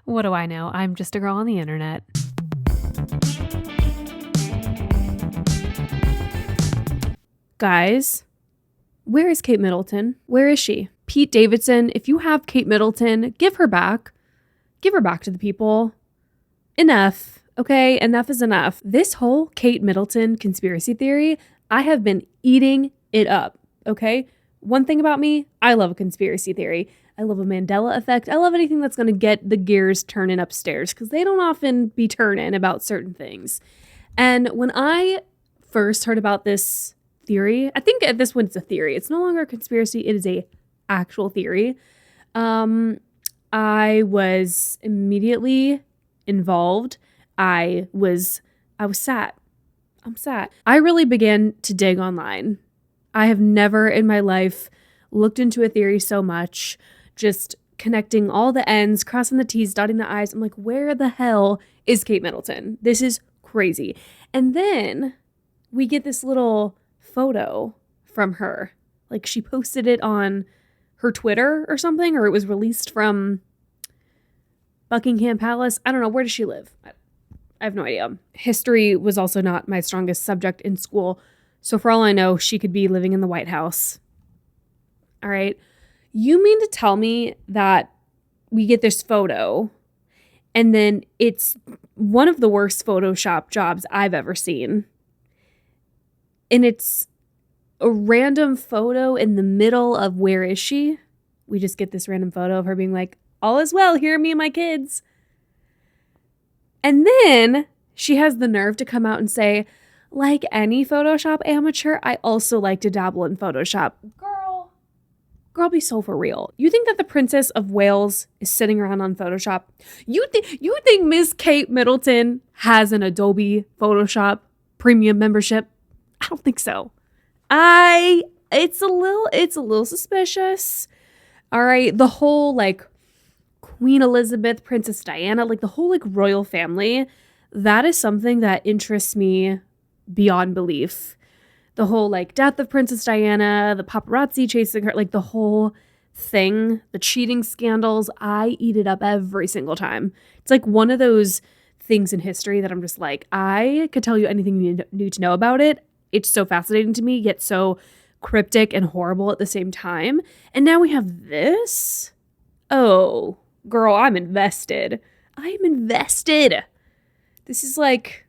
What do I know? I'm just a girl on the internet. Guys, where is Kate Middleton? Where is she? Pete Davidson, if you have Kate Middleton, give her back. Give her back to the people. Enough. Okay, enough is enough. This whole Kate Middleton conspiracy theory, I have been eating it up. Okay? One thing about me, I love a conspiracy theory. I love a Mandela effect. I love anything that's going to get the gears turning upstairs because they don't often be turning about certain things. And when I first heard about this theory, I think at this point it's a theory. It's no longer a conspiracy. It is a actual theory. I was immediately involved. I was sad. I'm sad. I really began to dig online. I have never in my life looked into a theory so much, just connecting all the ends, crossing the T's, dotting the I's. I'm like, where the hell is Kate Middleton? This is crazy. And then we get this little photo from her. Like she posted it on her Twitter or something, or it was released from Buckingham Palace. I don't know. Where does she live? I have no idea. History was also not my strongest subject in school. So for all I know, she could be living in the White House. All right. You mean to tell me that we get this photo and then it's one of the worst Photoshop jobs I've ever seen. And it's a random photo in the middle of where is she? We just get this random photo of her being like, all is well, here are me and my kids. And then she has the nerve to come out and say, like any Photoshop amateur, I also like to dabble in Photoshop. Girl, be so for real. You think that the Princess of Wales is sitting around on Photoshop? You think Miss Kate Middleton has an Adobe Photoshop premium membership? I don't think so. It's a little suspicious. All right, the whole like Queen Elizabeth, Princess Diana, like the whole like royal family, that is something that interests me beyond belief. The whole like death of Princess Diana, the paparazzi chasing her, like the whole thing, the cheating scandals, I eat it up every single time. It's like one of those things in history that I'm just like, I could tell you anything you need to know about it. It's so fascinating to me, yet so cryptic and horrible at the same time. And now we have this. Oh, girl, I'm invested. I am invested. This is like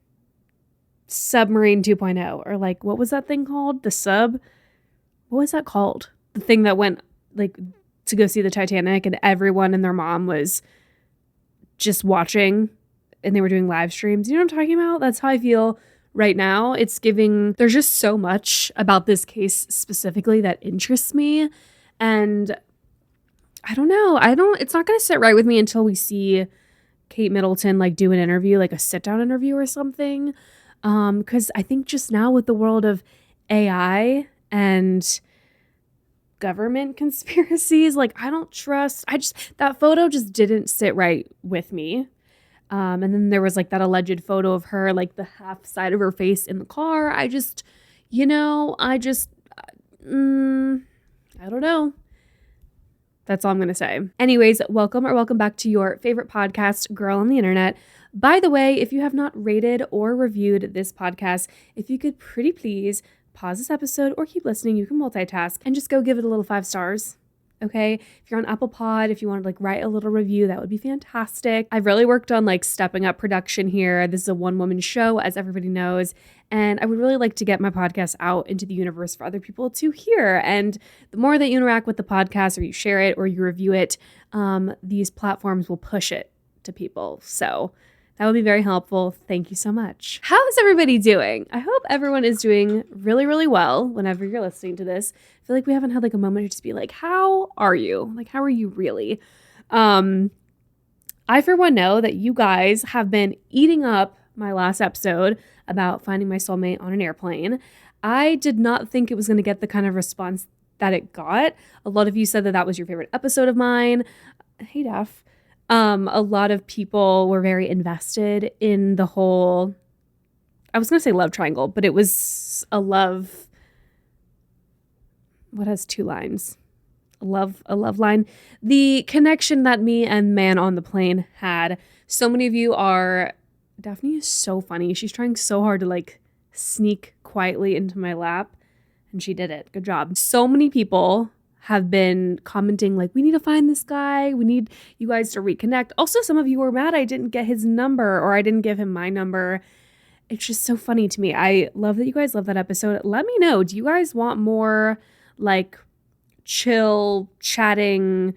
Submarine 2.0, or like, what was that thing called? What was that called? The thing that went like to go see the Titanic and everyone and their mom was just watching and they were doing live streams. You know what I'm talking about? That's how I feel right now. It's giving, there's just so much about this case specifically that interests me. And I don't know. It's not going to sit right with me until we see Kate Middleton like do an interview, like a sit down interview or something. Because I think just now with the world of AI and government conspiracies, like that photo just didn't sit right with me. And then there was like that alleged photo of her, like the half side of her face in the car. I don't know. That's all I'm going to say. Anyways, welcome back to your favorite podcast, Girl on the Internet. By the way, if you have not rated or reviewed this podcast, if you could pretty please pause this episode or keep listening, you can multitask and just go give it a little 5 stars. Okay. If you're on Apple Pod, if you want to like write a little review, that would be fantastic. I've really worked on like stepping up production here. This is a one-woman show, as everybody knows. And I would really like to get my podcast out into the universe for other people to hear. And the more that you interact with the podcast or you share it or you review it, these platforms will push it to people. So that would be very helpful. Thank you so much. How is everybody doing? I hope everyone is doing really, really well whenever you're listening to this. I feel like we haven't had like a moment to just be like, how are you? Like, how are you really? I, for one, know that you guys have been eating up my last episode about finding my soulmate on an airplane. I did not think it was going to get the kind of response that it got. A lot of you said that that was your favorite episode of mine. Hey, Daph. A lot of people were very invested in the whole, I was going to say love triangle, but it was a love, what has 2 lines? Love a love line. The connection that me and man on the plane had. So many of you are, Daphne is so funny. She's trying so hard to like sneak quietly into my lap, and she did it. Good job. So many people have been commenting like, we need to find this guy. We need you guys to reconnect. Also, some of you were mad I didn't get his number or I didn't give him my number. It's just so funny to me. I love that you guys love that episode. Let me know. Do you guys want more like chill chatting,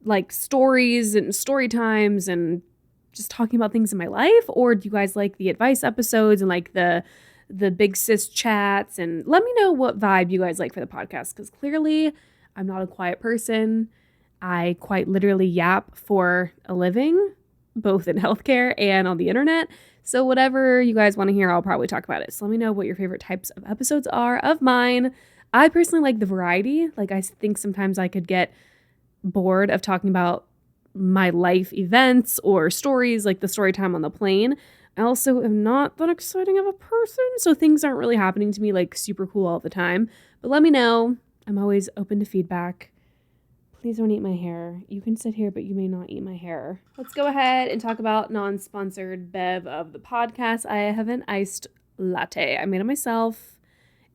like stories and story times and just talking about things in my life? Or do you guys like the advice episodes and like the big sis chats? And let me know what vibe you guys like for the podcast, because clearly I'm not a quiet person. I quite literally yap for a living, both in healthcare and on the internet. So whatever you guys want to hear, I'll probably talk about it. So let me know what your favorite types of episodes are of mine. I personally like the variety. Like, I think sometimes I could get bored of talking about my life events or stories, like the story time on the plane. I also am not that exciting of a person, so things aren't really happening to me like super cool all the time. But let me know. I'm always open to feedback. Please don't eat my hair. You can sit here, but you may not eat my hair. Let's go ahead and talk about non-sponsored bev of the podcast. I have an iced latte. I made it myself.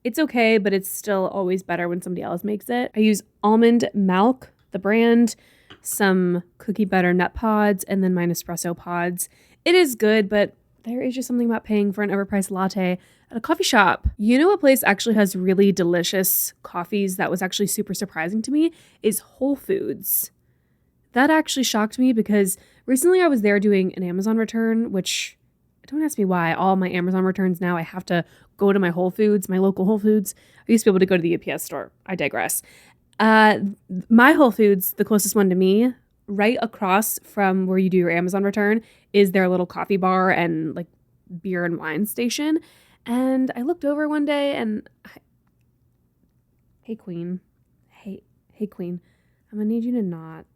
It's okay, but it's still always better when somebody else makes it. I use almond milk, the brand, some cookie butter nut pods, and then my Nespresso pods. It is good, but there is just something about paying for an overpriced latte at a coffee shop. You know, a place actually has really delicious coffees that was actually super surprising to me is Whole Foods. That actually shocked me because recently I was there doing an Amazon return, which don't ask me why. All my Amazon returns now, I have to go to my Whole Foods, my local Whole Foods. I used to be able to go to the UPS store. I digress. My Whole Foods, the closest one to me, right across from where you do your Amazon return, is their little coffee bar and like beer and wine station. And I looked over one day and hey queen, hey queen, I'm gonna need you to not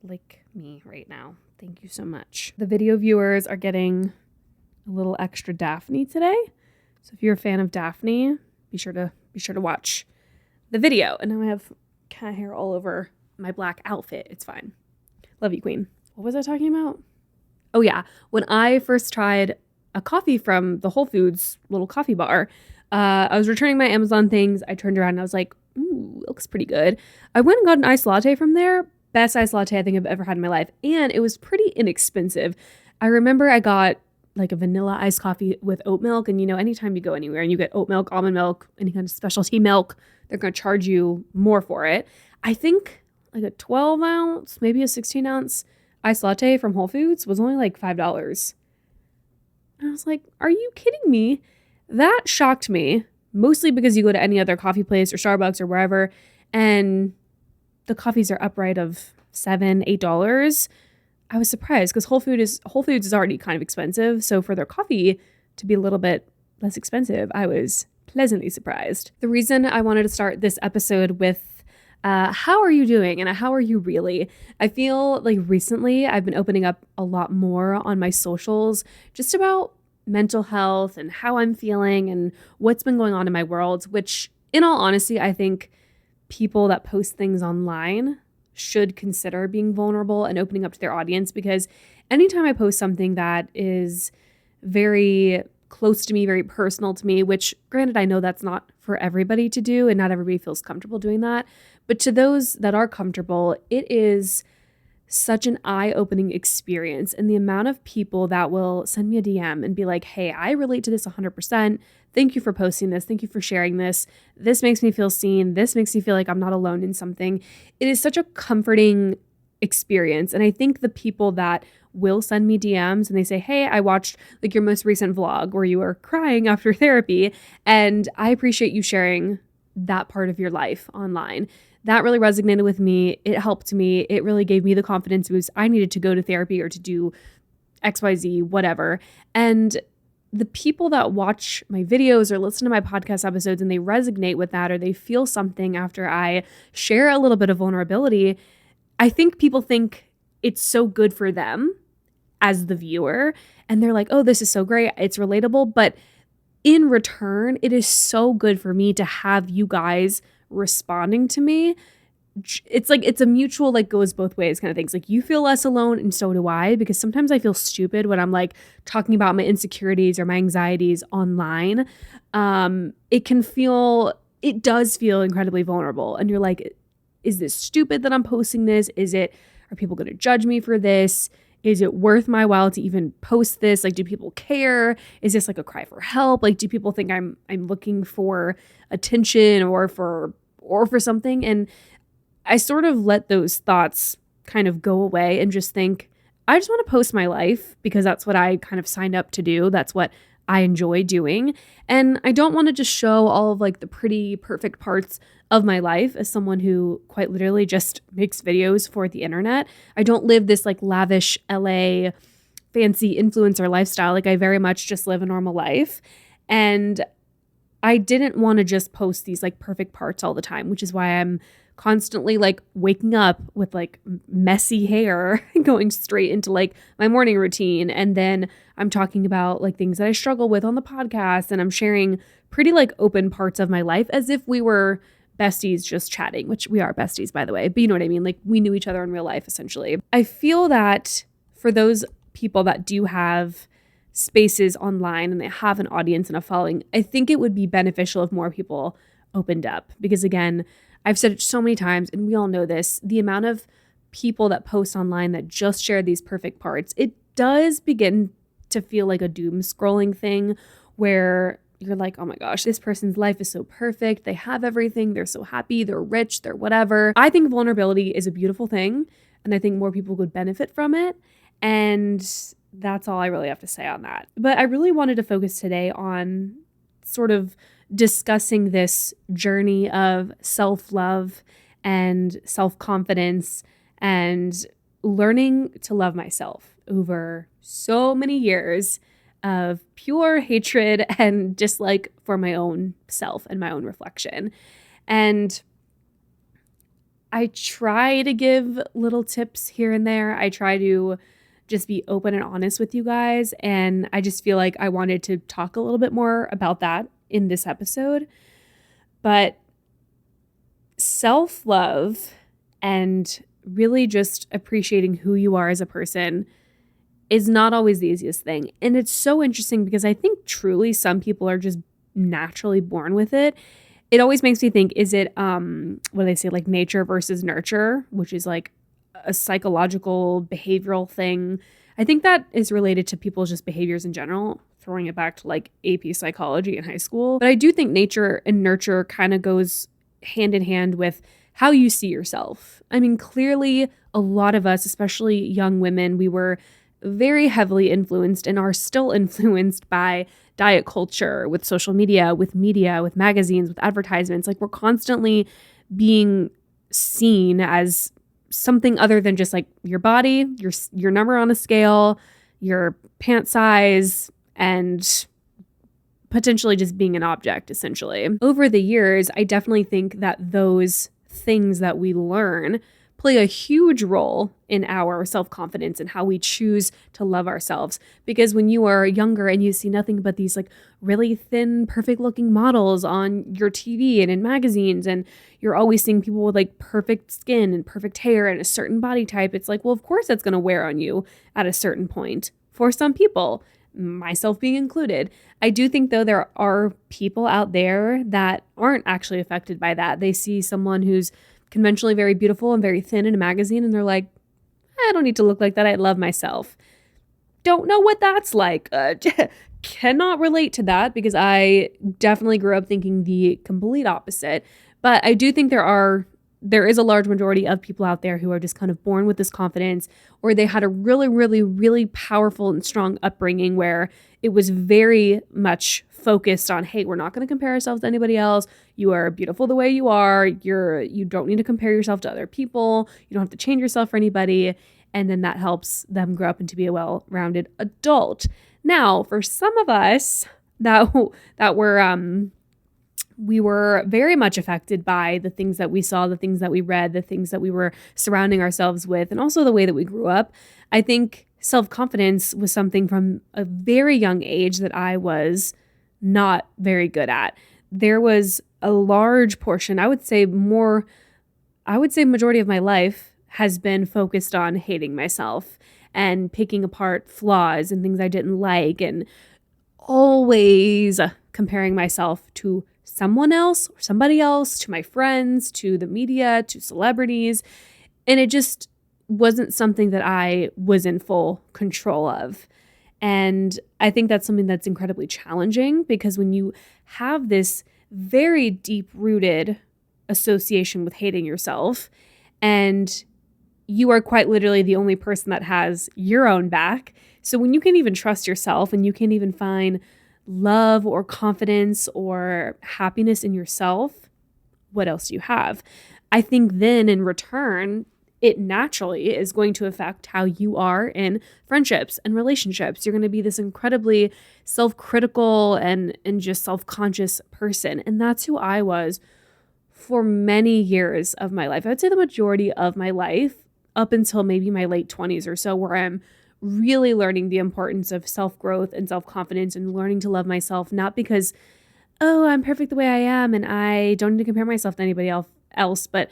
lick me right now. Thank you so much. The video viewers are getting a little extra Daphne today. So if you're a fan of Daphne, be sure to watch the video. And now I have cat hair all over my black outfit. It's fine. Love you, queen. What was I talking about? Oh yeah, when I first tried a coffee from the Whole Foods little coffee bar, I was returning my Amazon things. I turned around and I was like, ooh, it looks pretty good. I went and got an iced latte from there. Best iced latte I think I've ever had in my life. And it was pretty inexpensive. I remember I got like a vanilla iced coffee with oat milk. And you know, anytime you go anywhere and you get oat milk, almond milk, any kind of specialty milk, they're going to charge you more for it. I think like a 12 ounce, maybe a 16 ounce iced latte from Whole Foods was only like $5. And I was like, are you kidding me? That shocked me, mostly because you go to any other coffee place or Starbucks or wherever, and the coffees are upright of $7, $8. I was surprised because Whole Foods is already kind of expensive. So for their coffee to be a little bit less expensive, I was pleasantly surprised. The reason I wanted to start this episode with how are you doing and how are you really? I feel like recently I've been opening up a lot more on my socials just about mental health and how I'm feeling and what's been going on in my world, which in all honesty, I think people that post things online should consider being vulnerable and opening up to their audience, because anytime I post something that is very close to me, very personal to me, which granted, I know that's not for everybody to do and not everybody feels comfortable doing that. But to those that are comfortable, it is such an eye-opening experience. And the amount of people that will send me a DM and be like, hey, I relate to this 100%. Thank you for posting this. Thank you for sharing this. This makes me feel seen. This makes me feel like I'm not alone in something. It is such a comforting experience. And I think the people that will send me DMs and they say, hey, I watched like your most recent vlog where you were crying after therapy, and I appreciate you sharing that part of your life online. That really resonated with me. It helped me. It really gave me the confidence boost I needed to go to therapy or to do XYZ, whatever. And the people that watch my videos or listen to my podcast episodes and they resonate with that, or they feel something after I share a little bit of vulnerability, I think people think it's so good for them as the viewer. And they're like, oh, this is so great. It's relatable. But in return, it is so good for me to have you guys responding to me it's a mutual, like, goes both ways kind of things. Like, you feel less alone and so do I, because sometimes I feel stupid when I'm like talking about my insecurities or my anxieties online. It does feel incredibly vulnerable, and you're like, is this stupid that I'm posting this? Are people going to judge me for this? Is it worth my while to even post this? Like, do people care? Is this like a cry for help? Like, do people think I'm looking for attention or for something? And I sort of let those thoughts kind of go away and just think, I just want to post my life because that's what I kind of signed up to do. That's what I enjoy doing. And I don't want to just show all of like the pretty, perfect parts of my life as someone who quite literally just makes videos for the internet. I don't live this like lavish LA fancy influencer lifestyle. Like, I very much just live a normal life. And I didn't want to just post these like perfect parts all the time, which is why I'm constantly like waking up with like messy hair going straight into like my morning routine. And then I'm talking about like things that I struggle with on the podcast, and I'm sharing pretty like open parts of my life as if we were besties just chatting, which we are besties, by the way, but you know what I mean? Like, we knew each other in real life, essentially. I feel that for those people that do have spaces online and they have an audience and a following, I think it would be beneficial if more people opened up, because again, I've said it so many times, and we all know this, the amount of people that post online that just share these perfect parts, it does begin to feel like a doom scrolling thing where you're like, oh my gosh, this person's life is so perfect. They have everything. They're so happy. They're rich. They're whatever. I think vulnerability is a beautiful thing, and I think more people would benefit from it. And that's all I really have to say on that. But I really wanted to focus today on sort of discussing this journey of self-love and self-confidence and learning to love myself over so many years of pure hatred and dislike for my own self and my own reflection. And I try to give little tips here and there. I try to just be open and honest with you guys. And I just feel like I wanted to talk a little bit more about that in this episode. But self-love and really just appreciating who you are as a person is not always the easiest thing. And it's so interesting because I think truly some people are just naturally born with it. It always makes me think, is it, what do they say, like nature versus nurture, which is like a psychological behavioral thing. I think that is related to people's just behaviors in general, throwing it back to like AP psychology in high school. But I do think nature and nurture kind of goes hand in hand with how you see yourself. I mean, clearly a lot of us, especially young women, we were very heavily influenced and are still influenced by diet culture, with social media, with magazines, with advertisements. Like, we're constantly being seen as something other than just like your body, your number on a scale, your pant size, and potentially just being an object, essentially. Over the years, I definitely think that those things that we learn play a huge role in our self-confidence and how we choose to love ourselves. Because when you are younger and you see nothing but these like really thin, perfect looking models on your TV and in magazines, and you're always seeing people with like perfect skin and perfect hair and a certain body type, it's like, well, of course that's going to wear on you at a certain point. For some people, myself being included. I do think though there are people out there that aren't actually affected by that. They see someone who's conventionally very beautiful and very thin in a magazine, and they're like, I don't need to look like that. I love myself. Don't know what that's like. Cannot relate to that because I definitely grew up thinking the complete opposite. But I do think there is a large majority of people out there who are just kind of born with this confidence, or they had a really, really, really powerful and strong upbringing where it was very much focused on, hey, we're not going to compare ourselves to anybody else. You are beautiful the way you are. You don't need to compare yourself to other people. You don't have to change yourself for anybody. And then that helps them grow up and to be a well-rounded adult. Now, for some of us that we were very much affected by the things that we saw, the things that we read, the things that we were surrounding ourselves with, and also the way that we grew up. I think self-confidence was something from a very young age that I was not very good at. There was a large portion, I would say more, I would say majority of my life has been focused on hating myself and picking apart flaws and things I didn't like, and always comparing myself to someone else or somebody else, to my friends, to the media, to celebrities. And it just wasn't something that I was in full control of. And I think that's something that's incredibly challenging, because when you have this very deep rooted association with hating yourself, and you are quite literally the only person that has your own back. So when you can't even trust yourself and you can't even find love or confidence or happiness in yourself, what else do you have? I think then in return, it naturally is going to affect how you are in friendships and relationships. You're going to be this incredibly self-critical and just self-conscious person. And that's who I was for many years of my life. I would say the majority of my life, up until maybe my late 20s or so, where I'm really learning the importance of self-growth and self-confidence and learning to love myself, not because, oh, I'm perfect the way I am and I don't need to compare myself to anybody else, but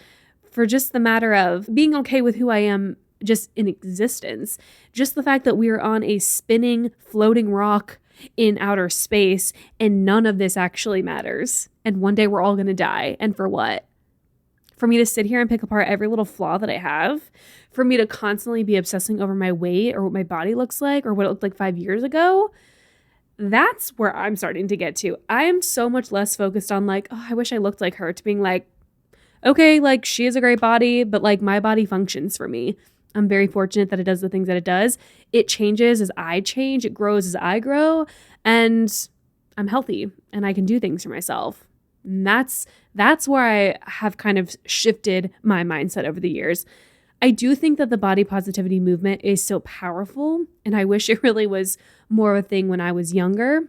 for just the matter of being okay with who I am just in existence. Just the fact that we are on a spinning, floating rock in outer space and none of this actually matters. And one day we're all going to die. And for what? For me to sit here and pick apart every little flaw that I have? For me to constantly be obsessing over my weight or what my body looks like or what it looked like 5 years ago? That's where I'm starting to get to. I am so much less focused on like, oh, I wish I looked like her, to being like, okay, like she has a great body, but like my body functions for me. I'm very fortunate that it does the things that it does. It changes as I change. It grows as I grow. And I'm healthy and I can do things for myself. And that's where I have kind of shifted my mindset over the years. I do think that the body positivity movement is so powerful, and I wish it really was more of a thing when I was younger.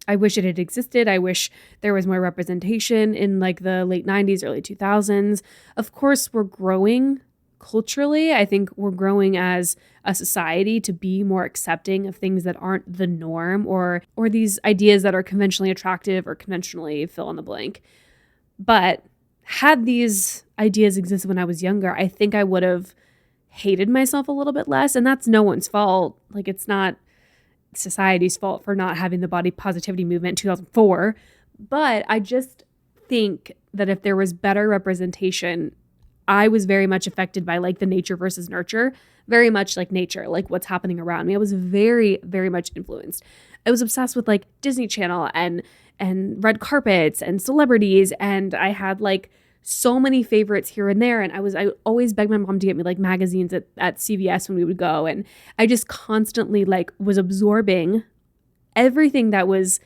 I wish it had existed. I wish there was more representation in like the late 90s, early 2000s. Of course, we're growing culturally. I think we're growing as a society to be more accepting of things that aren't the norm, or these ideas that are conventionally attractive or conventionally fill in the blank. But had these ideas existed when I was younger, I think I would have hated myself a little bit less. And that's no one's fault. Like, it's not society's fault for not having the body positivity movement in 2004. But I just think that if there was better representation, I was very much affected by like the nature versus nurture, very much like nature, like what's happening around me. I was very, very much influenced. I was obsessed with like Disney Channel and red carpets and celebrities. And I had like so many favorites here and there. And I always begged my mom to get me like magazines at CVS when we would go. And I just constantly like was absorbing everything that was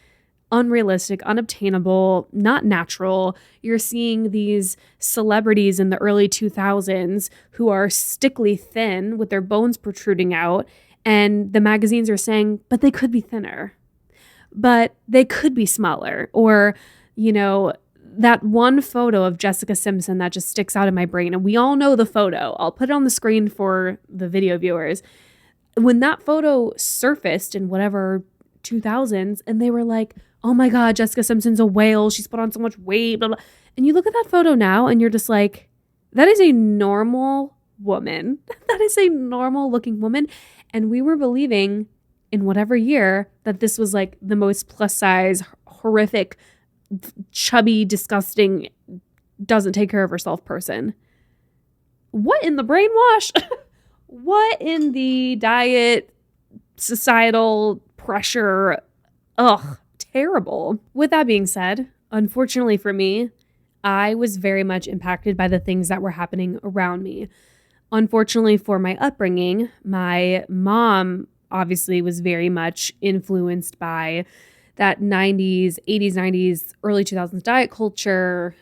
unrealistic, unobtainable, not natural. You're seeing these celebrities in the early 2000s who are stickly thin with their bones protruding out. And the magazines are saying, but they could be thinner, but they could be smaller. Or, you know, that one photo of Jessica Simpson that just sticks out in my brain. And we all know the photo. I'll put it on the screen for the video viewers. When that photo surfaced in whatever 2000s, and they were like, oh my God, Jessica Simpson's a whale. She's put on so much weight. Blah, blah. And you look at that photo now and you're just like, that is a normal woman. That is a normal looking woman. And we were believing in whatever year that this was like the most plus size, horrific, chubby, disgusting, doesn't take care of herself person. What in the brainwash? What in the diet, societal pressure? Ugh, terrible. With that being said, unfortunately for me, I was very much impacted by the things that were happening around me. Unfortunately for my upbringing, my mom obviously was very much influenced by that 90s, 80s, 90s, early 2000s diet culture,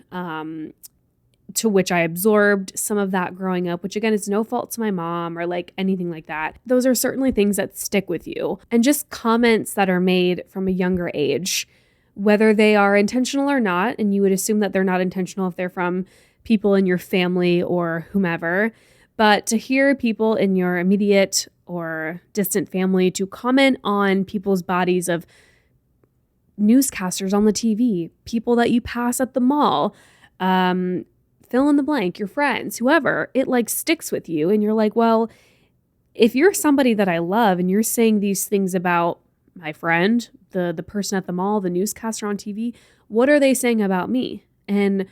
to which I absorbed some of that growing up, which again is no fault to my mom or like anything like that. Those are certainly things that stick with you. And just comments that are made from a younger age, whether they are intentional or not, and you would assume that they're not intentional if they're from people in your family or whomever. But to hear people in your immediate or distant family to comment on people's bodies of newscasters on the TV, people that you pass at the mall, fill in the blank, your friends, whoever, it like sticks with you. And you're like, well, if you're somebody that I love and you're saying these things about my friend, the person at the mall, the newscaster on TV, what are they saying about me? And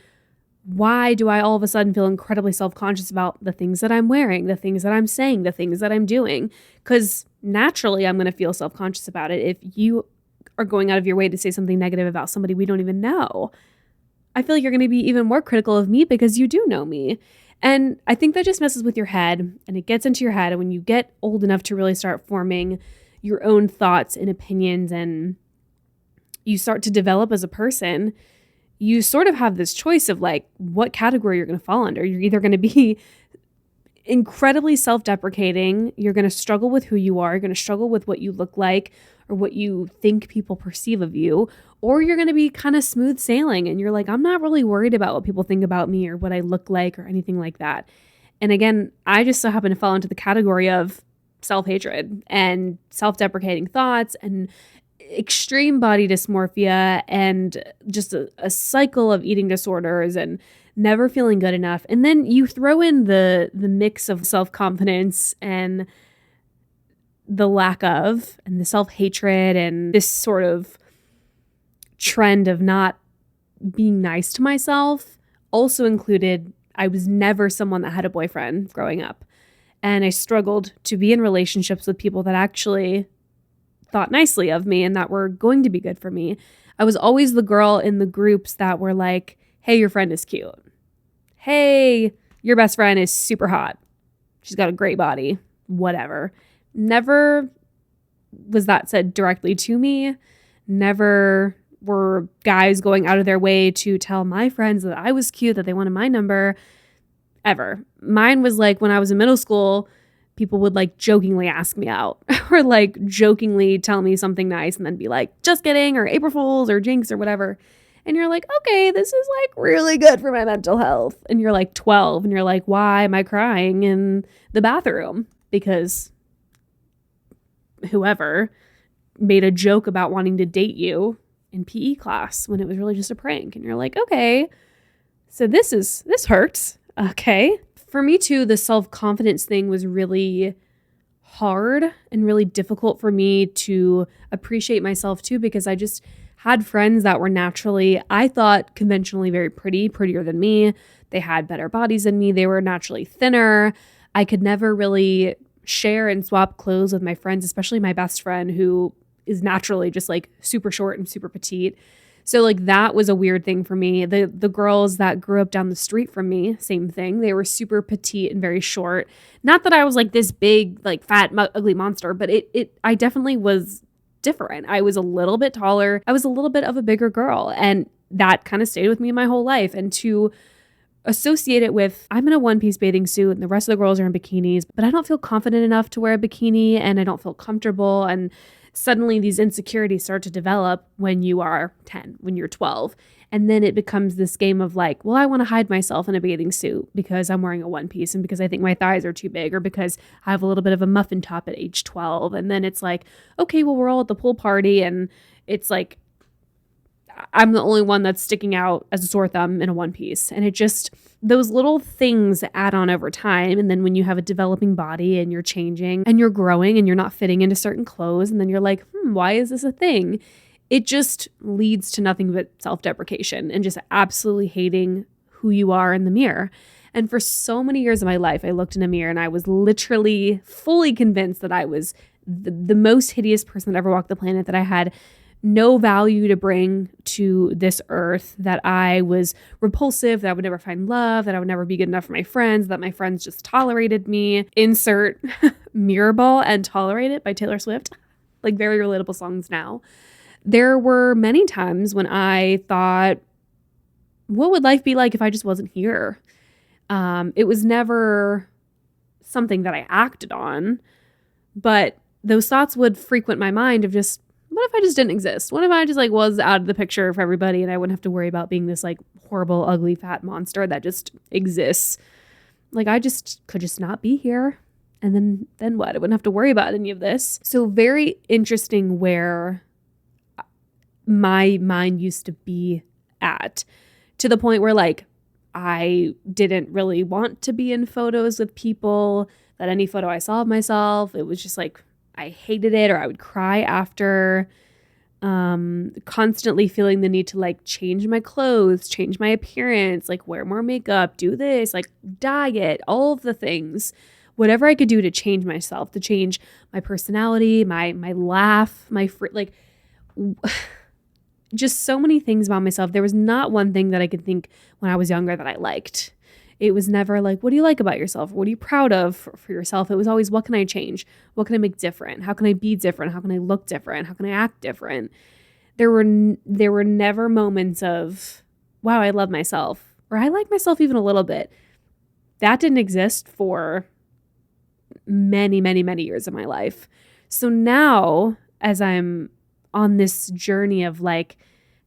why do I all of a sudden feel incredibly self-conscious about the things that I'm wearing, the things that I'm saying, the things that I'm doing? Because naturally I'm going to feel self-conscious about it if you are going out of your way to say something negative about somebody we don't even know. I feel like you're going to be even more critical of me because you do know me. And I think that just messes with your head, and it gets into your head. And when you get old enough to really start forming your own thoughts and opinions and you start to develop as a person, you sort of have this choice of like what category you're going to fall under. You're either going to be incredibly self-deprecating, you're going to struggle with who you are, you're going to struggle with what you look like or what you think people perceive of you, or you're going to be kind of smooth sailing and you're like, I'm not really worried about what people think about me or what I look like or anything like that. And again, I just so happen to fall into the category of self-hatred and self-deprecating thoughts and extreme body dysmorphia and just a cycle of eating disorders and never feeling good enough. And then you throw in the mix of self-confidence and the lack of, and the self-hatred and this sort of trend of not being nice to myself. Also included, I was never someone that had a boyfriend growing up. And I struggled to be in relationships with people that actually thought nicely of me and that were going to be good for me. I was always the girl in the groups that were like, hey, your friend is cute. Hey, your best friend is super hot. She's got a great body. Whatever. Never was that said directly to me. Never were guys going out of their way to tell my friends that I was cute, that they wanted my number. Ever. Mine was like when I was in middle school, people would like jokingly ask me out or like jokingly tell me something nice and then be like, just kidding, or April Fools or Jinx or whatever. And you're like, okay, this is like really good for my mental health. And you're like 12 and you're like, why am I crying in the bathroom? Because whoever made a joke about wanting to date you in PE class when it was really just a prank. And you're like, okay, so this hurts. Okay. For me too, the self-confidence thing was really hard and really difficult for me to appreciate myself too, because I just had friends that were naturally, I thought, conventionally very prettier than me. They had better bodies than me. They were naturally thinner. I could never really share and swap clothes with my friends, especially my best friend who is naturally just like super short and super petite. So like that was a weird thing for me. The girls that grew up down the street from me, same thing. They were super petite and very short. Not that I was like this big, like fat, ugly monster, but I definitely was different. I was a little bit taller. I was a little bit of a bigger girl, and that kind of stayed with me my whole life. And to associate it with, I'm in a one-piece bathing suit and the rest of the girls are in bikinis, but I don't feel confident enough to wear a bikini and I don't feel comfortable. And suddenly these insecurities start to develop when you are 10, when you're 12. And then it becomes this game of like, well, I want to hide myself in a bathing suit because I'm wearing a one piece and because I think my thighs are too big or because I have a little bit of a muffin top at age 12. And then it's like, okay, well, we're all at the pool party and it's like, I'm the only one that's sticking out as a sore thumb in a one piece. And it just, those little things add on over time. And then when you have a developing body and you're changing and you're growing and you're not fitting into certain clothes, and then you're like, why is this a thing? It just leads to nothing but self-deprecation and just absolutely hating who you are in the mirror. And for so many years of my life, I looked in a mirror and I was literally fully convinced that I was the most hideous person that ever walked the planet, that I had no value to bring to this earth, that I was repulsive, that I would never find love, that I would never be good enough for my friends, that my friends just tolerated me. Insert Mirror Ball and Tolerate It by Taylor Swift. Like very relatable songs now. There were many times when I thought, what would life be like if I just wasn't here? It was never something that I acted on, but those thoughts would frequent my mind of just, what if I just didn't exist? What if I just like was out of the picture for everybody and I wouldn't have to worry about being this like horrible, ugly, fat monster that just exists? Like I just could just not be here. And then what? I wouldn't have to worry about any of this. So very interesting where my mind used to be at, to the point where like I didn't really want to be in photos with people, that any photo I saw of myself, it was just like I hated it, or I would cry after. Constantly feeling the need to like change my clothes, change my appearance, like wear more makeup, do this, like diet, all of the things. Whatever I could do to change myself, to change my personality, my laugh, like just so many things about myself. There was not one thing that I could think when I was younger that I liked. It was never like, what do you like about yourself? What are you proud of for yourself? It was always, what can I change? What can I make different? How can I be different? How can I look different? How can I act different? There were never moments of, wow, I love myself, or I like myself even a little bit. That didn't exist for many, many, many years of my life. So now, as I'm on this journey of like,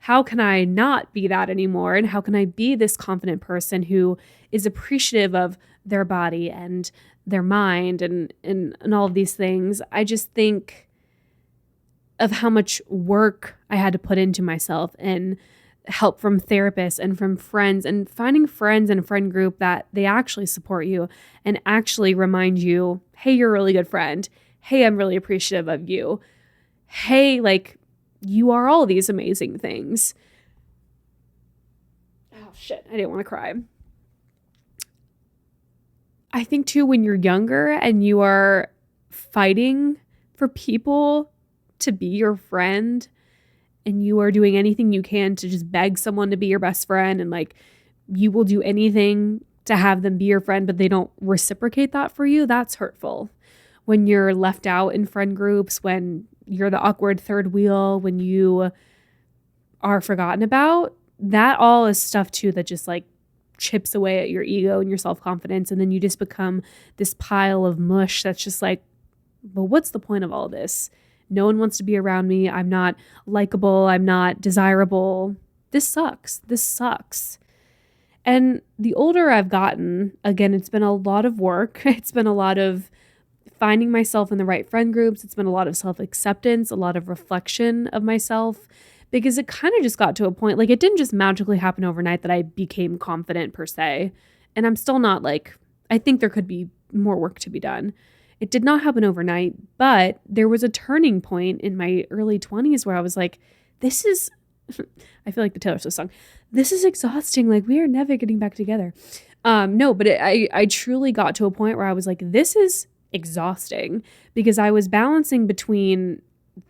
how can I not be that anymore? And how can I be this confident person who is appreciative of their body and their mind and all of these things? I just think of how much work I had to put into myself, and help from therapists and from friends, and finding friends and a friend group that they actually support you and actually remind you, hey, you're a really good friend. Hey, I'm really appreciative of you. Hey, like, you are all these amazing things. Oh shit, I didn't want to cry. I think too, when you're younger and you are fighting for people to be your friend, and you are doing anything you can to just beg someone to be your best friend, and like you will do anything to have them be your friend, but they don't reciprocate that for you, that's hurtful. When you're left out in friend groups, when you're the awkward third wheel, when you are forgotten about, that all is stuff too that just like chips away at your ego and your self-confidence. And then you just become this pile of mush that's just like, well, what's the point of all this? No one wants to be around me. I'm not likable. I'm not desirable. This sucks. This sucks. And the older I've gotten, again, it's been a lot of work. It's been a lot of finding myself in the right friend groups. It's been a lot of self-acceptance, a lot of reflection of myself, because it kind of just got to a point, like it didn't just magically happen overnight that I became confident per se. And I'm still not like, I think there could be more work to be done. It did not happen overnight, but there was a turning point in my early 20s where I was like, this is, I feel like the Taylor Swift song, this is exhausting. Like, we are never getting back together. No, but I truly got to a point where I was like, this is exhausting, because I was balancing between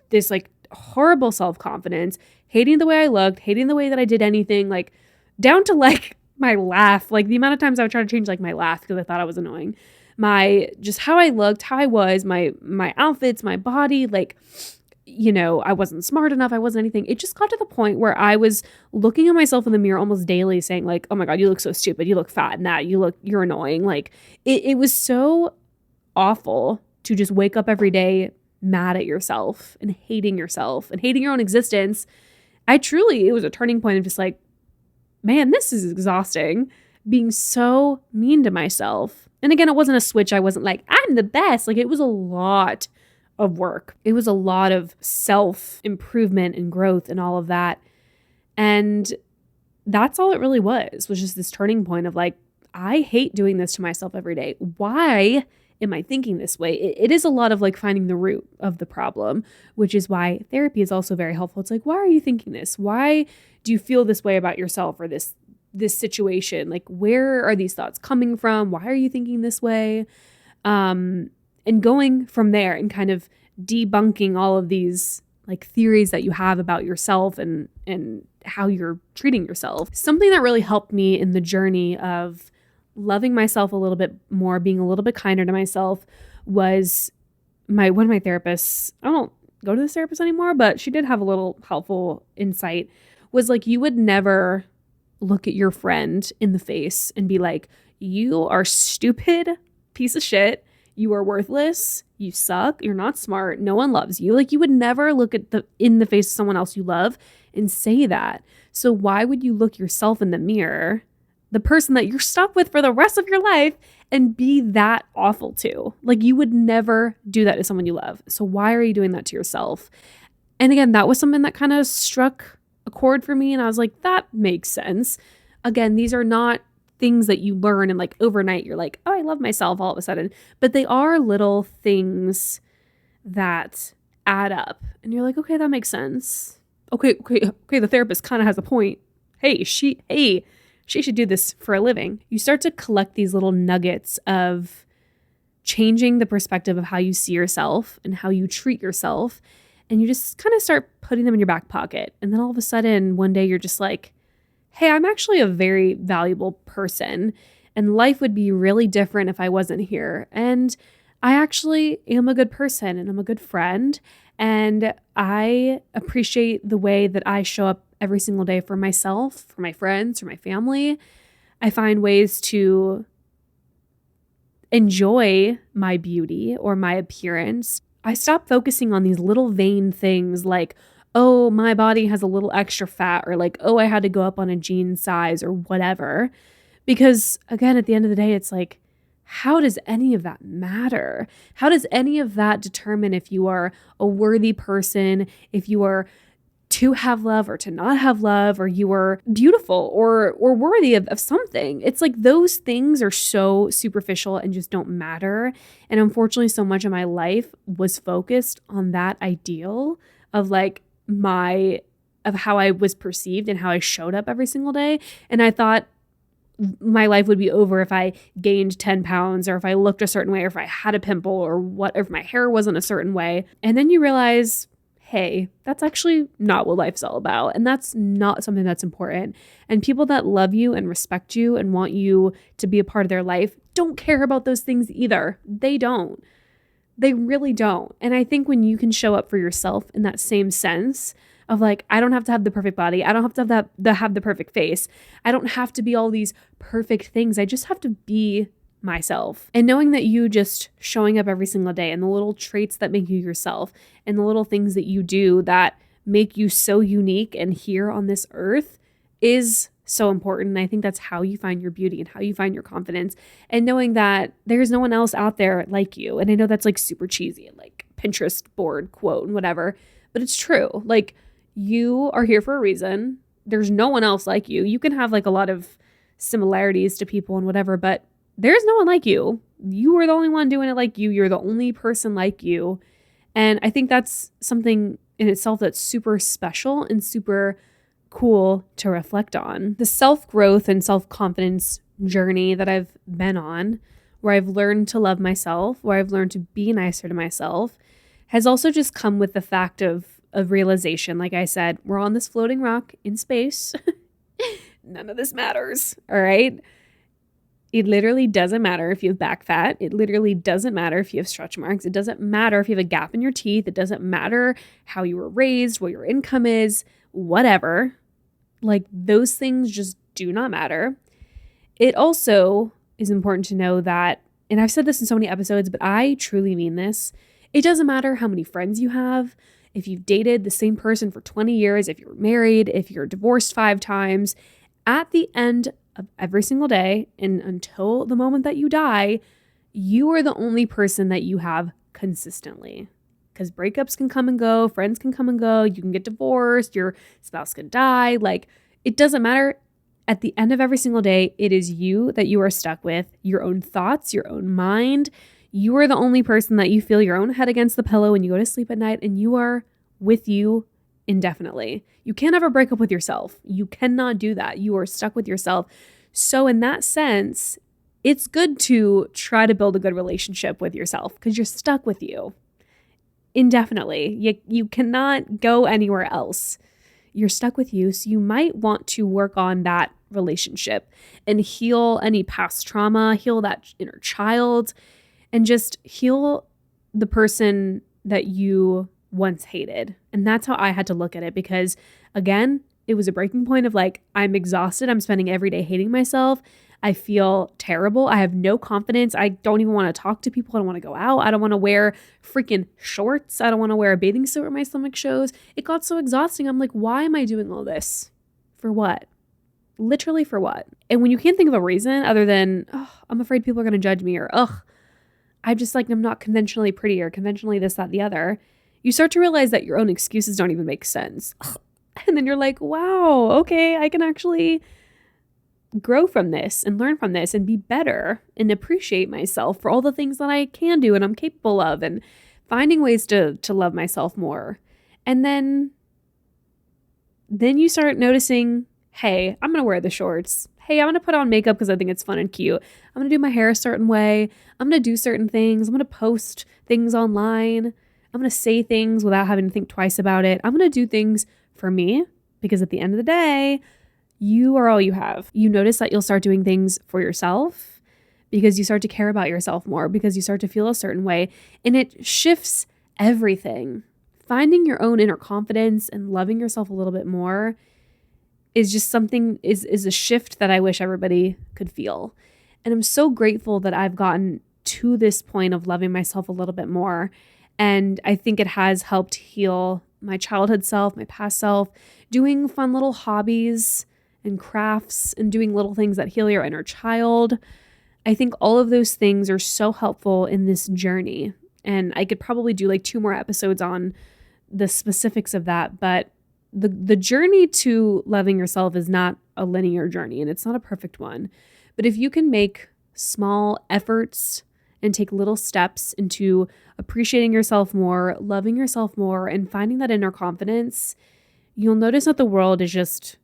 this like horrible self-confidence, hating the way I looked, hating the way that I did anything, like down to like my laugh, like the amount of times I would try to change like my laugh because I thought I was annoying. My just how I looked, how I was, my outfits, my body, like, you know, I wasn't smart enough, I wasn't anything. It just got to the point where I was looking at myself in the mirror almost daily saying like, oh my God, you look so stupid, you look fat, and that you're annoying. Like it was so awful to just wake up every day mad at yourself and hating your own existence. It was a turning point of just like, man, this is exhausting, being so mean to myself. And again, it wasn't a switch. I wasn't like, I'm the best. Like, it was a lot of work. It was a lot of self-improvement and growth and all of that. And that's all it really was just this turning point of like, I hate doing this to myself every day. Why am I thinking this way? It is a lot of like finding the root of the problem, which is why therapy is also very helpful. It's like, why are you thinking this? Why do you feel this way about yourself or this situation? Like, where are these thoughts coming from? Why are you thinking this way? And going from there and kind of debunking all of these like theories that you have about yourself and how you're treating yourself. Something that really helped me in the journey of loving myself a little bit more, being a little bit kinder to myself, was one of my therapists. I don't go to this therapist anymore, but she did have a little helpful insight, was like, you would never look at your friend in the face and be like, you are stupid piece of shit. You are worthless. You suck. You're not smart. No one loves you. Like, you would never look in the face of someone else you love and say that. So why would you look yourself in the mirror, the person that you're stuck with for the rest of your life, and be that awful to? Like, you would never do that to someone you love. So why are you doing that to yourself? And again, that was something that kind of struck a chord for me. And I was like, that makes sense. Again, these are not things that you learn and like overnight you're like, oh, I love myself all of a sudden. But they are little things that add up. And you're like, okay, that makes sense. Okay, the therapist kind of has a point. Hey, she should do this for a living. You start to collect these little nuggets of changing the perspective of how you see yourself and how you treat yourself. And you just kind of start putting them in your back pocket. And then all of a sudden, one day you're just like, hey, I'm actually a very valuable person. And life would be really different if I wasn't here. And I actually am a good person and I'm a good friend. And I appreciate the way that I show up every single day for myself, for my friends, for my family. I find ways to enjoy my beauty or my appearance. I stop focusing on these little vain things like, oh, my body has a little extra fat, or like, oh, I had to go up on a jean size or whatever. Because again, at the end of the day, it's like, how does any of that matter? How does any of that determine if you are a worthy person, if you are to have love or to not have love, or you are beautiful or worthy of something? It's like those things are so superficial and just don't matter. And unfortunately, so much of my life was focused on that ideal of like of how I was perceived and how I showed up every single day. And I thought my life would be over if I gained 10 pounds or if I looked a certain way or if I had a pimple or what, if my hair wasn't a certain way. And then you realize, hey, that's actually not what life's all about. And that's not something that's important. And people that love you and respect you and want you to be a part of their life don't care about those things either. They don't. They really don't. And I think when you can show up for yourself in that same sense of like, I don't have to have the perfect body. I don't have to have the perfect face. I don't have to be all these perfect things. I just have to be myself. And knowing that you just showing up every single day and the little traits that make you yourself and the little things that you do that make you so unique and here on this earth is so important. And I think that's how you find your beauty and how you find your confidence, and knowing that there's no one else out there like you. And I know that's like super cheesy and like Pinterest board quote and whatever, but it's true. Like, you are here for a reason. There's no one else like you. You can have like a lot of similarities to people and whatever, but there's no one like you. You are the only one doing it like you. You're the only person like you. And I think that's something in itself that's super special and super cool to reflect on. The self-growth and self-confidence journey that I've been on, where I've learned to love myself, where I've learned to be nicer to myself, has also just come with the fact of realization. Like I said, we're on this floating rock in space. None of this matters. All right. It literally doesn't matter if you have back fat. It literally doesn't matter if you have stretch marks. It doesn't matter if you have a gap in your teeth. It doesn't matter how you were raised, what your income is, whatever. Like, those things just do not matter. It also is important to know that, and I've said this in so many episodes, but I truly mean this. It doesn't matter how many friends you have, if you've dated the same person for 20 years, if you're married, if you're divorced 5 times, at the end of every single day and until the moment that you die, you are the only person that you have consistently. Because breakups can come and go, friends can come and go, you can get divorced, your spouse could die. Like, it doesn't matter. At the end of every single day, it is you that you are stuck with, your own thoughts, your own mind. You are the only person that you feel your own head against the pillow when you go to sleep at night, and you are with you indefinitely. You can't ever break up with yourself. You cannot do that. You are stuck with yourself. So in that sense, it's good to try to build a good relationship with yourself because you're stuck with you indefinitely. You cannot go anywhere else. You're stuck with you. So you might want to work on that relationship and heal any past trauma, heal that inner child, and just heal the person that you once hated. And that's how I had to look at it, because again, it was a breaking point of like, I'm exhausted. I'm spending every day hating myself. I feel terrible. I have no confidence. I don't even want to talk to people. I don't want to go out. I don't want to wear freaking shorts. I don't want to wear a bathing suit where my stomach shows. It got so exhausting. I'm like, why am I doing all this? For what? Literally for what? And when you can't think of a reason other than, oh, I'm afraid people are going to judge me, or, I'm just like, I'm not conventionally pretty, or conventionally this, that, the other, you start to realize that your own excuses don't even make sense. And then you're like, wow, okay, I can actually grow from this and learn from this and be better and appreciate myself for all the things that I can do and I'm capable of, and finding ways to love myself more. And then you start noticing, hey, I'm going to wear the shorts. Hey, I'm going to put on makeup because I think it's fun and cute. I'm going to do my hair a certain way. I'm going to do certain things. I'm going to post things online. I'm going to say things without having to think twice about it. I'm going to do things for me because at the end of the day, you are all you have. You notice that you'll start doing things for yourself because you start to care about yourself more, because you start to feel a certain way, and it shifts everything. Finding your own inner confidence and loving yourself a little bit more is just something, is a shift that I wish everybody could feel. And I'm so grateful that I've gotten to this point of loving myself a little bit more. And I think it has helped heal my childhood self, my past self, doing fun little hobbies and crafts and doing little things that heal your inner child. I think all of those things are so helpful in this journey. And I could probably do like 2 more episodes on the specifics of that, but the journey to loving yourself is not a linear journey, and it's not a perfect one. But if you can make small efforts and take little steps into appreciating yourself more, loving yourself more, and finding that inner confidence, you'll notice that the world is just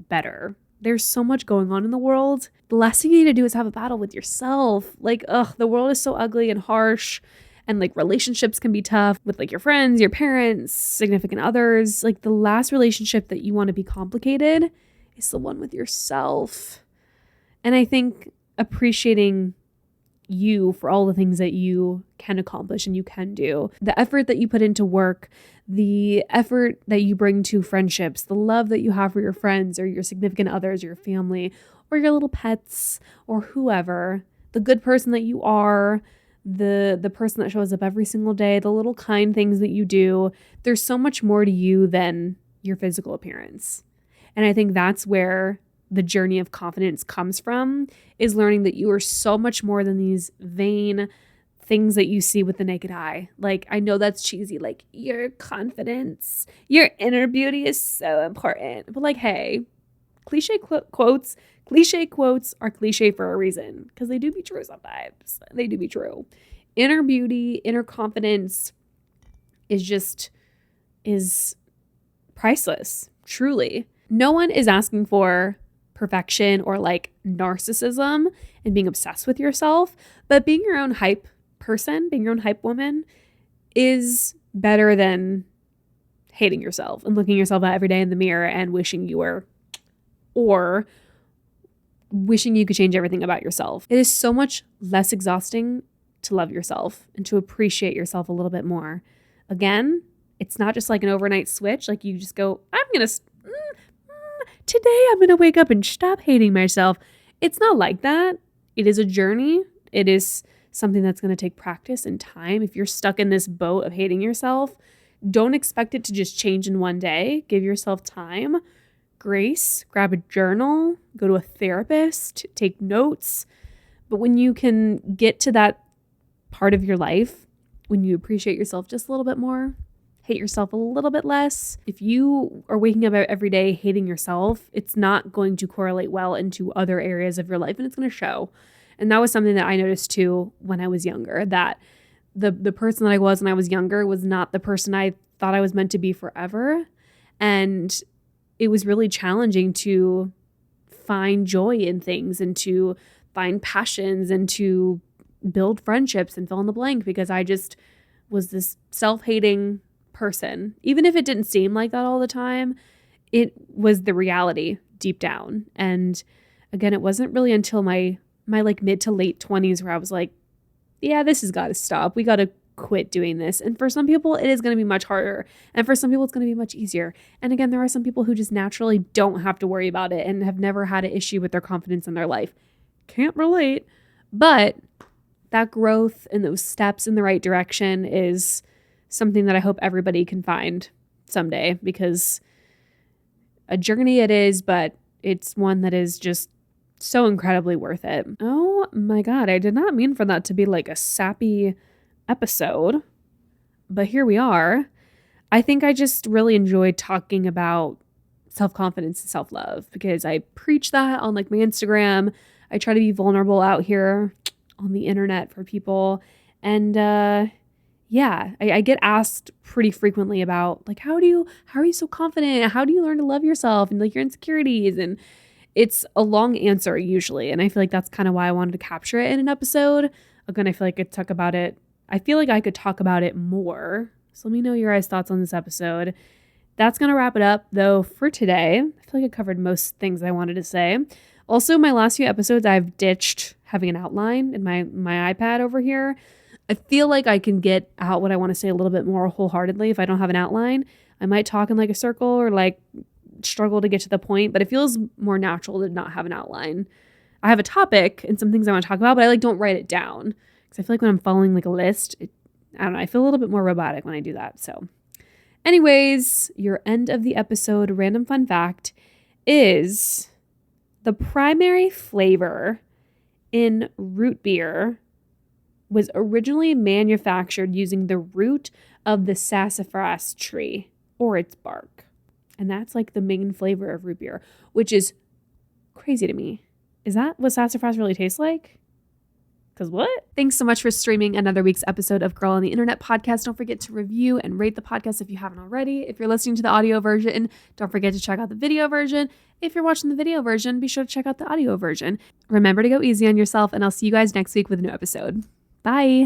better. There's so much going on in the world. The last thing you need to do is have a battle with yourself. Like, the world is so ugly and harsh. And like relationships can be tough with like your friends, your parents, significant others. Like the last relationship that you want to be complicated is the one with yourself. And I think appreciating you for all the things that you can accomplish and you can do, the effort that you put into work, the effort that you bring to friendships, the love that you have for your friends or your significant others, or your family, or your little pets, or whoever, the good person that you are, the person that shows up every single day, the little kind things that you do. There's so much more to you than your physical appearance. And I think that's where the journey of confidence comes from, is learning that you are so much more than these vain things that you see with the naked eye. Like, I know that's cheesy, like your confidence, your inner beauty is so important. But like, hey, cliche quotes are cliche for a reason, because they do be true sometimes. They do be true. Inner beauty, inner confidence is priceless, truly. No one is asking for perfection or like narcissism and being obsessed with yourself, but being your own hype person, being your own hype woman is better than hating yourself and looking yourself at every day in the mirror and wishing you were, or wishing you could change everything about yourself. It is so much less exhausting to love yourself and to appreciate yourself a little bit more. Again, it's not just like an overnight switch. Like you just go, today I'm going to wake up and stop hating myself. It's not like that. It is a journey. It is something that's going to take practice and time. If you're stuck in this boat of hating yourself, don't expect it to just change in one day. Give yourself time, grace, grab a journal, go to a therapist, take notes. But when you can get to that part of your life, when you appreciate yourself just a little bit more, hate yourself a little bit less. If you are waking up every day hating yourself, it's not going to correlate well into other areas of your life, and it's going to show. And that was something that I noticed too when I was younger, that the person that I was when I was younger was not the person I thought I was meant to be forever. And it was really challenging to find joy in things and to find passions and to build friendships and fill in the blank, because I just was this self-hating person. Even if it didn't seem like that all the time, it was the reality deep down. And again, it wasn't really until my like mid to late 20s where I was like, yeah, this has got to stop. We got to quit doing this. And for some people, it is going to be much harder. And for some people, it's going to be much easier. And again, there are some people who just naturally don't have to worry about it and have never had an issue with their confidence in their life. Can't relate. But that growth and those steps in the right direction is something that I hope everybody can find someday, because a journey it is, but it's one that is just so incredibly worth it. Oh my God, I did not mean for that to be like a sappy episode, but here we are. I think I just really enjoyed talking about self-confidence and self-love, because I preach that on like my Instagram. I try to be vulnerable out here on the internet for people. And yeah, I get asked pretty frequently about like, how are you so confident? How do you learn to love yourself and like your insecurities? And it's a long answer usually. And I feel like that's kind of why I wanted to capture it in an episode. Again, I feel like I could talk about it. I feel like I could talk about it more. So let me know your guys' thoughts on this episode. That's going to wrap it up though for today. I feel like I covered most things I wanted to say. Also, my last few episodes, I've ditched having an outline in my iPad over here. I feel like I can get out what I want to say a little bit more wholeheartedly if I don't have an outline. I might talk in like a circle or like struggle to get to the point, but it feels more natural to not have an outline. I have a topic and some things I want to talk about, but I like don't write it down because I feel like when I'm following like a list, I don't know, I feel a little bit more robotic when I do that. So anyways, your end of the episode random fun fact is the primary flavor in root beer was originally manufactured using the root of the sassafras tree or its bark. And that's like the main flavor of root beer, which is crazy to me. Is that what sassafras really tastes like? Because what? Thanks so much for streaming another week's episode of Girl on the Internet podcast. Don't forget to review and rate the podcast if you haven't already. If you're listening to the audio version, don't forget to check out the video version. If you're watching the video version, be sure to check out the audio version. Remember to go easy on yourself, and I'll see you guys next week with a new episode. Bye.